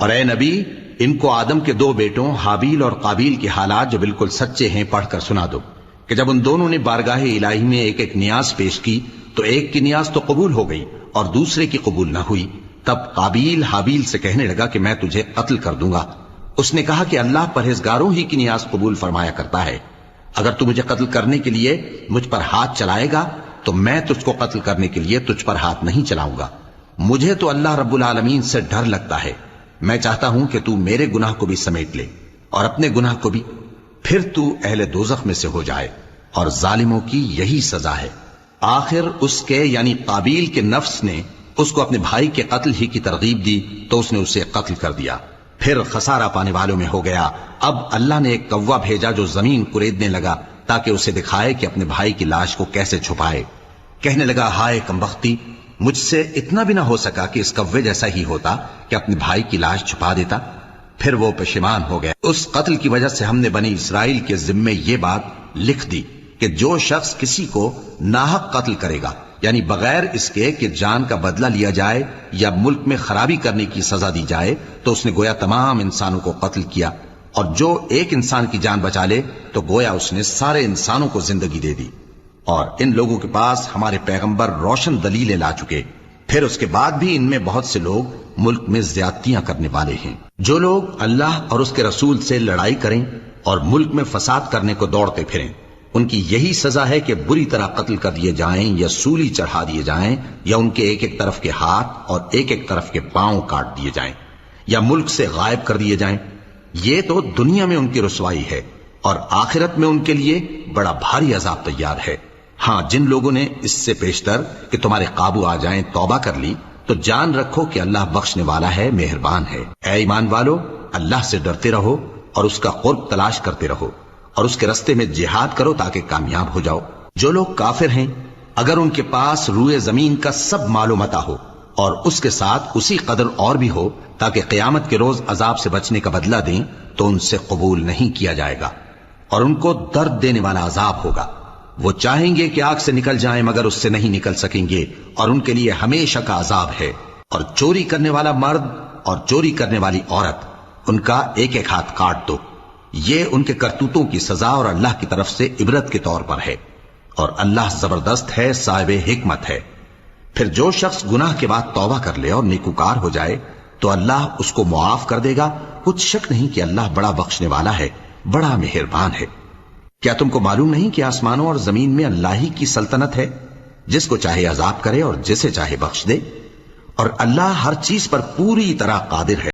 اور اے نبی، ان کو آدم کے دو بیٹوں حابیل اور قابیل کے حالات جو بالکل سچے ہیں پڑھ کر سنا دو کہ جب ان دونوں نے بارگاہ الہی میں ایک ایک نیاز پیش کی تو ایک کی نیاز تو قبول ہو گئی اور دوسرے کی قبول نہ ہوئی۔ تب قابیل حابیل سے کہنے لگا کہ میں تجھے قتل کر دوں گا۔ اس نے کہا کہ اللہ پرہیزگاروں ہی کی نیاز قبول فرمایا کرتا ہے، اگر تو مجھے قتل کرنے کے لیے مجھ پر ہاتھ چلائے گا تو میں تجھ کو قتل کرنے کے لیے تجھ پر ہاتھ نہیں چلاؤں گا۔ مجھے تو اللہ رب العالمین سے ڈر لگتا ہے، میں چاہتا ہوں کہ تو میرے گناہ کو بھی سمیٹ لے اور اپنے گناہ کو بھی، پھر تو اہل دوزخ میں سے ہو جائے، اور ظالموں کی یہی سزا ہے۔ آخر اس کے یعنی قابیل کے نفس نے اس کو اپنے بھائی کے قتل ہی کی ترغیب دی تو اس نے اسے قتل کر دیا، پھر خسارہ پانے والوں میں ہو گیا۔ اب اللہ نے ایک کوا بھیجا جو زمین کوریدنے لگا تاکہ اسے دکھائے کہ اپنے بھائی کی لاش کو کیسے چھپائے۔ کہنے لگا، ہائے کمبختی، مجھ سے اتنا بھی نہ ہو سکا کہ اس کوے جیسا ہی ہوتا کہ اپنے بھائی کی لاش چھپا دیتا۔ پھر وہ پشیمان ہو گیا۔ اس قتل کی وجہ سے ہم نے بنی اسرائیل کے ذمے یہ بات لکھ دی کہ جو شخص کسی کو ناحق قتل کرے گا، یعنی بغیر اس کے کہ جان کا بدلہ لیا جائے یا ملک میں خرابی کرنے کی سزا دی جائے، تو اس نے گویا تمام انسانوں کو قتل کیا، اور جو ایک انسان کی جان بچا لے تو گویا اس نے سارے انسانوں کو زندگی دے دی۔ اور ان لوگوں کے پاس ہمارے پیغمبر روشن دلیلیں لا چکے، پھر اس کے بعد بھی ان میں بہت سے لوگ ملک میں زیادتیاں کرنے والے ہیں۔ جو لوگ اللہ اور اس کے رسول سے لڑائی کریں اور ملک میں فساد کرنے کو دوڑتے پھریں، ان کی یہی سزا ہے کہ بری طرح قتل کر دیے جائیں یا سولی چڑھا دیے جائیں، یا ان کے ایک ایک طرف کے ہاتھ اور ایک ایک طرف کے پاؤں کاٹ دیے جائیں، یا ملک سے غائب کر دیے جائیں۔ یہ تو دنیا میں ان کی رسوائی ہے، اور آخرت میں ان کے لیے بڑا بھاری عذاب تیار ہے۔ ہاں، جن لوگوں نے اس سے پیشتر کہ تمہارے قابو آ جائیں توبہ کر لی تو جان رکھو کہ اللہ بخشنے والا ہے، مہربان ہے۔ اے ایمان والو، اللہ سے ڈرتے رہو اور اس کا قرب تلاش کرتے رہو، اور اس کے رستے میں جہاد کرو تاکہ کامیاب ہو جاؤ۔ جو لوگ کافر ہیں، اگر ان کے پاس روئے زمین کا سب مال و متاع ہو اور اس کے ساتھ اسی قدر اور بھی ہو تاکہ قیامت کے روز عذاب سے بچنے کا بدلہ دیں، تو ان سے قبول نہیں کیا جائے گا، اور ان کو درد دینے والا عذاب ہوگا۔ وہ چاہیں گے کہ آگ سے نکل جائیں مگر اس سے نہیں نکل سکیں گے، اور ان کے لیے ہمیشہ کا عذاب ہے۔ اور چوری کرنے والا مرد اور چوری کرنے والی عورت، ان کا ایک ایک ہاتھ کاٹ دو، یہ ان کے کرتوتوں کی سزا اور اللہ کی طرف سے عبرت کے طور پر ہے، اور اللہ زبردست ہے، صاحب حکمت ہے۔ پھر جو شخص گناہ کے بعد توبہ کر لے اور نیکوکار ہو جائے تو اللہ اس کو معاف کر دے گا۔ کچھ شک نہیں کہ اللہ بڑا بخشنے والا ہے، بڑا مہربان ہے۔ کیا تم کو معلوم نہیں کہ آسمانوں اور زمین میں اللہ ہی کی سلطنت ہے، جس کو چاہے عذاب کرے اور جسے چاہے بخش دے، اور اللہ ہر چیز پر پوری طرح قادر ہے۔